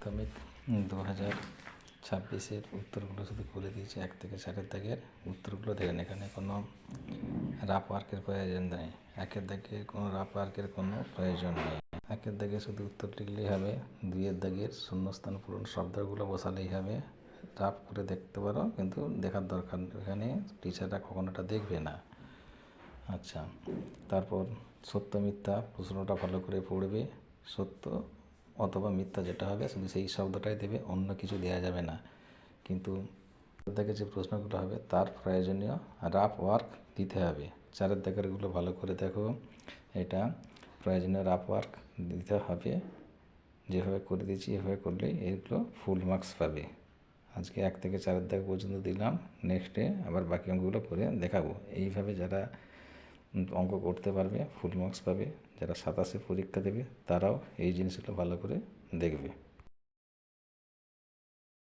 মাধ্যমিক 2026-এর উত্তরগুলো শুধু করে দিয়েছি। 1 থেকে 4 দাগের উত্তরগুলো দেখেন। এখানে কোনো রাফ ওয়ার্কের প্রয়োজন নেই। 1 দাগে কোনো রাফ ওয়ার্কের কোনো প্রয়োজন নেই। 1 দাগে শুধু উত্তর লিখলেই হবে। 2 দাগের শূন্যস্থান পূরণ শব্দগুলো বসালেই হবে। রাফ করে দেখতে পারো, কিন্তু দেখার দরকার নেই, এখানে টিচাররা কখনো এটা দেখবে না। আচ্ছা, তারপর সত্য মিথ্যা প্রশ্নটা ভালো করে পড়বে। সত্য অথবা মিথ্যা যেটা হবে শুধু সেই শব্দটাই দেবে, অন্য কিছু দেওয়া যাবে না। কিন্তু থেকে যে প্রশ্নগুলো হবে তার প্রয়োজনীয় রাফ ওয়ার্ক দিতে হবে। 4 দাগেরগুলো ভালো করে দেখো। এটা প্রয়োজনীয় রাফ ওয়ার্ক দিতে হবে। যেভাবে করে দিয়েছি এভাবে করলে এগুলো ফুল মার্কস পাবে। আজকে 1 থেকে 4 দাগ পর্যন্ত দিলাম। নেক্সটে আবার বাকি অঙ্কগুলো করে দেখাবো। এইভাবে যারা অঙ্ক করতে পারবে ফুল মার্কস পাবে। যারা 27-এ পরীক্ষা দেবে তারাও এই জিনিসগুলো ভালো করে দেখবে।